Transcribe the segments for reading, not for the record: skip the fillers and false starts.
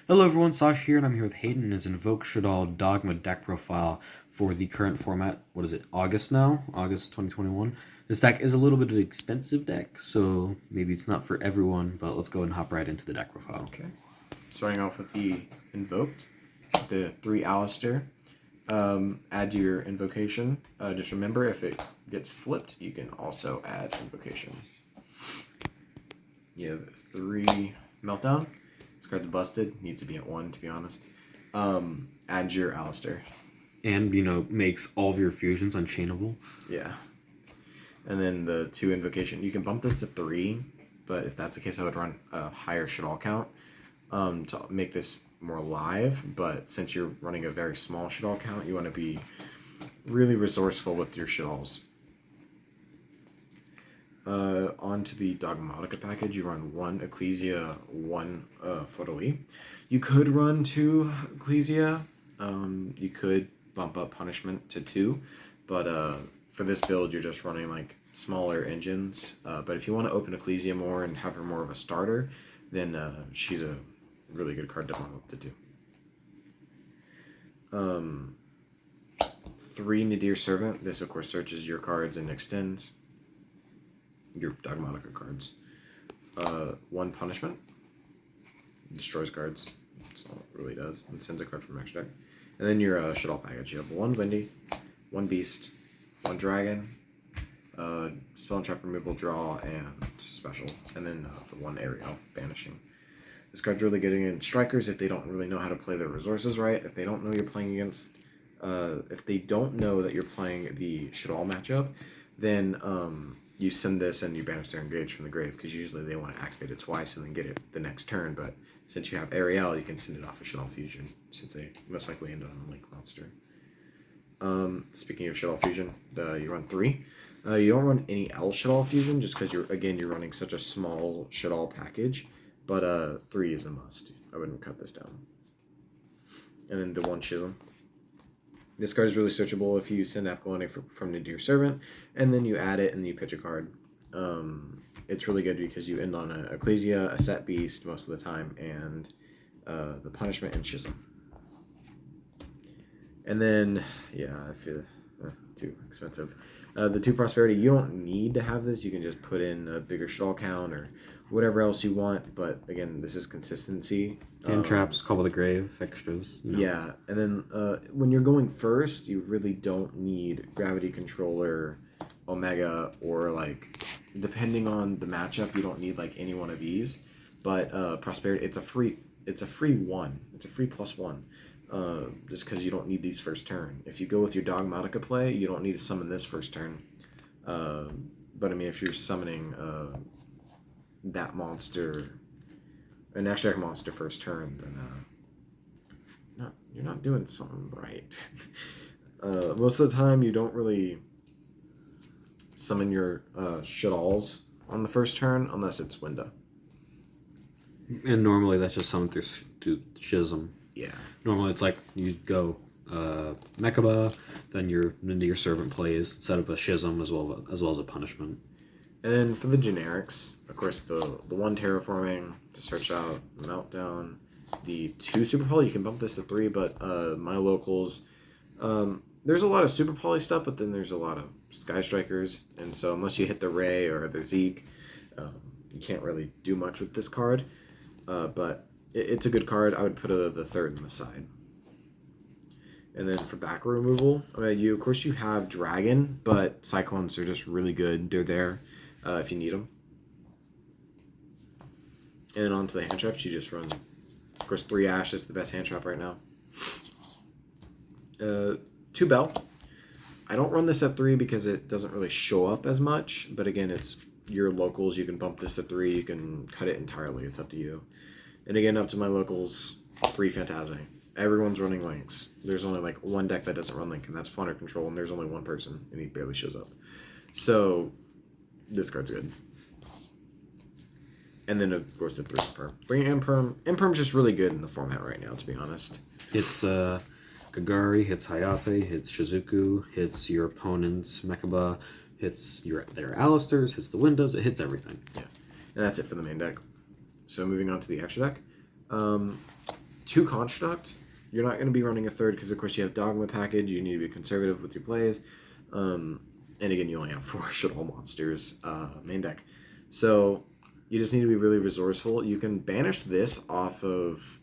Hello everyone, Sash here, and I'm here with Hayden in his Invoked Shaddoll Dogma deck profile for the current format. What is it, August now? August 2021. This deck is a little bit of an expensive deck, so maybe it's not for everyone, but let's go and hop right into the deck profile. Okay. Starting off with the Invoked, the 3 Aleister. Add your Invocation. Just remember, if it gets flipped, you can also add Invocation. You have 3 Meltdown. This card's busted. Needs to be at 1, to be honest. Add your Aleister. And, makes all of your fusions unchainable. Yeah. And then the 2 Invocation. You can bump this to 3, but if that's the case, I would run a higher Shaddoll count to make this more live. But since you're running a very small Shaddoll count, you want to be really resourceful with your Shaddolls. Onto the Dogmatika package, you run 1 Ecclesia, 1 Fleur-de-Lis. You could run 2 Ecclesia. You could bump up Punishment to 2, but for this build, you're just running like smaller engines. But if you want to open Ecclesia more and have her more of a starter, then she's a really good card to bump up to 2. 3 Nadir Servant. This, of course, searches your cards and extends your Dogmatika cards. 1 Punishment. Destroys cards. That's all it really does. And sends a card from extra deck. And then your Shaddoll package. You have 1 Windy, 1 Beast, 1 Dragon, Spell and Trap Removal, Draw, and Special. And then the 1 Ariel, Banishing. This card's really good against strikers if they don't really know how to play their resources right. If they don't know you're playing against... if they don't know that you're playing the Shaddoll matchup, then... you send this and you banish their engage from the grave, because usually they want to activate it twice and then get it the next turn. But since you have Ariel, you can send it off a Shaddoll Fusion, since they most likely end on a Link monster. Speaking of Shaddoll Fusion, you run 3. You don't run any else Shaddoll Fusion, just because you're running such a small Shaddoll package. But 3 is a must. I wouldn't cut this down. And then the 1 Schism. This card is really searchable if you send Apollonia from Nadir Servant, and then you add it and you pitch a card. It's really good because you end on a Ecclesia, a Set Beast most of the time, and the Punishment and Schism. And then, yeah, I feel too expensive. The 2 Prosperity, you don't need to have this. You can just put in a bigger Shaddoll count or whatever else you want. But again, this is consistency. And traps, Call of the Grave, extras. Yeah, and then when you're going first, you really don't need Gravity Controller, Omega, or like, depending on the matchup, you don't need like any one of these. But Prosperity, it's a free 1. It's a free +1. Just because you don't need these first turn. If you go with your Dogmatika play, you don't need to summon this first turn. But I mean, if you're summoning that monster, an extra deck monster first turn, then you're not doing something right. Most of the time, you don't really summon your Shaddolls on the first turn unless it's Window. And normally that's just summoned through Schism. Yeah. Normally it's like you go Mechaba, then your Nadir Servant plays, set up a Schism as well as a Punishment. And then for the generics, of course, the 1 Terraforming to search out Meltdown, the 2 Super Poly, you can bump this to 3, but my locals, there's a lot of Super Poly stuff, but then there's a lot of Sky Strikers, and so unless you hit the Ray or the Zeke, you can't really do much with this card, but it's a good card. I would put the 3rd on the side. And then for back removal, of course you have Dragon, but Cyclones are just really good. They're there if you need them. And then onto the hand traps, you just run, of course, 3 Ash is the best hand trap right now. 2 Bell. I don't run this at 3 because it doesn't really show up as much, but again, it's your locals. You can bump this to 3, you can cut it entirely. It's up to you. And again, up to my locals, 3 Phantasme. Everyone's running Links. There's only like 1 deck that doesn't run Link, and that's Plunder Control, and there's only 1 person, and he barely shows up. So, this card's good. And then, of course, the 3 Imperm. 3 Imperm. Imperm's just really good in the format right now, to be honest. It's Kagari, hits Hayate, hits Shizuku, hits your opponent's Mechaba, hits their Aleisters, hits the Windows, it hits everything. Yeah. And that's it for the main deck. So moving on to the extra deck. 2 Construct. You're not going to be running a third because, of course, you have Dogma package. You need to be conservative with your plays. And again, you only have 4 Shaddoll monsters main deck. So you just need to be really resourceful. You can banish this off of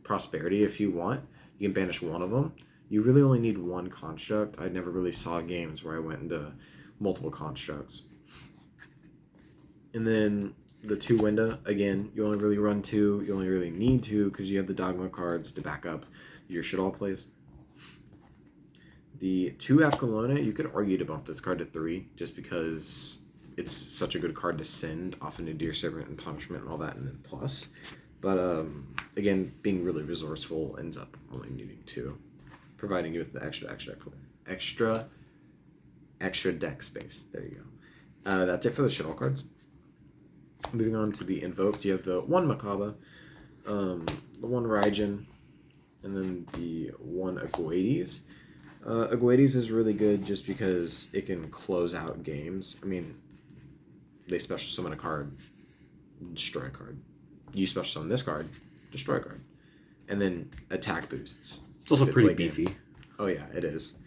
Prosperity if you want. You can banish one of them. You really only need 1 Construct. I never really saw games where I went into multiple Constructs. And then the 2 Winda, again, you only really run 2. You only really need 2 because you have the Dogma cards to back up your Shaddoll plays. The 2 Apkalona, you could argue to bump this card to 3 just because it's such a good card to send off into Deer Servant and Punishment and all that, and then plus. But again, being really resourceful ends up only needing 2, providing you with the extra deck space. There you go. That's it for the Shaddoll cards. Moving on to the Invoked, you have the 1 Makaba, the 1 Raijin, and then the 1 Aguades. Aguades is really good just because it can close out games. I mean, they special summon a card, destroy a card. You special summon this card, destroy a card. And then attack boosts. It's also pretty beefy. Oh yeah, it is.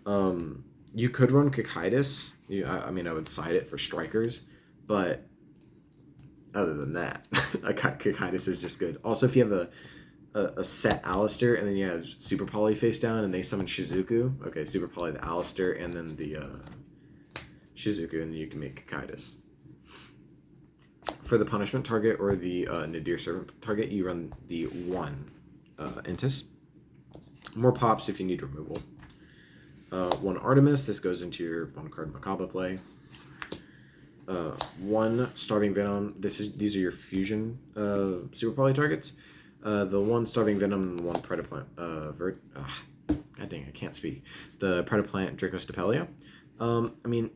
You could run Kikaitis. I mean, I would side it for strikers, but other than that, Kikaitis is just good. Also, if you have a set Aleister, and then you have Super Poly face down, and they summon Shizuku. Okay, Super Poly the Aleister, and then the Shizuku, and then you can make Kikaitis. For the punishment target or the Nadir Servant target, you run the 1 Intis. More pops if you need removal. 1 Artemis, this goes into your 1 card Makaba play. 1 Starving Venom, these are your fusion Super Poly targets. The 1 Starving Venom and 1 Predaplant, god dang, I can't speak. The Predaplant Dracostapelia. I mean,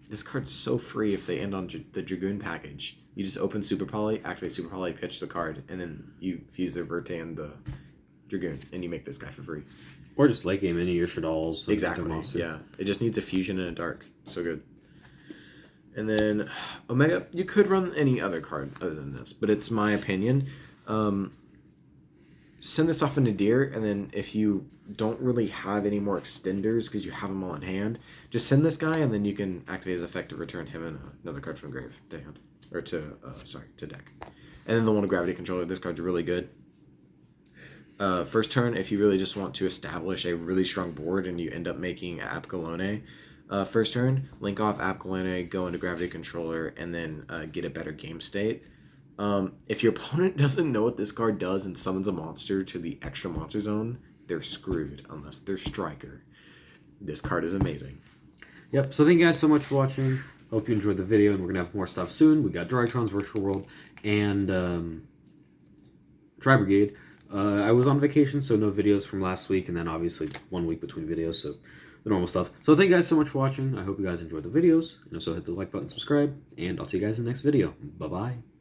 this card's so free if they end on the Dragoon package. You just open Super Poly, activate Super Poly, pitch the card, and then you fuse their Verte and the Dragoon, and you make this guy for free. Or just late game any of your Shaddolls. Exactly, yeah. It just needs a fusion and a dark. So good. And then Omega, you could run any other card other than this, but it's my opinion. Send this off in Nadir, and then if you don't really have any more extenders because you have them all in hand, just send this guy, and then you can activate his effect to return him and another card from grave to hand, or to deck. And then the 1 Gravity Controller. This card's really good. First turn, if you really just want to establish a really strong board and you end up making Apkalone, first turn, link off Apkalone, go into Gravity Controller, and then get a better game state. If your opponent doesn't know what this card does and summons a monster to the extra monster zone, they're screwed unless they're Striker. This card is amazing. Yep, so thank you guys so much for watching. Hope you enjoyed the video, and we're going to have more stuff soon. We got Drytron's Virtual World and Tri Brigade. I was on vacation, so no videos from last week, and then obviously 1 week between videos, so the normal stuff. So thank you guys so much for watching. I hope you guys enjoyed the videos. And also hit the like button, subscribe, and I'll see you guys in the next video. Bye-bye.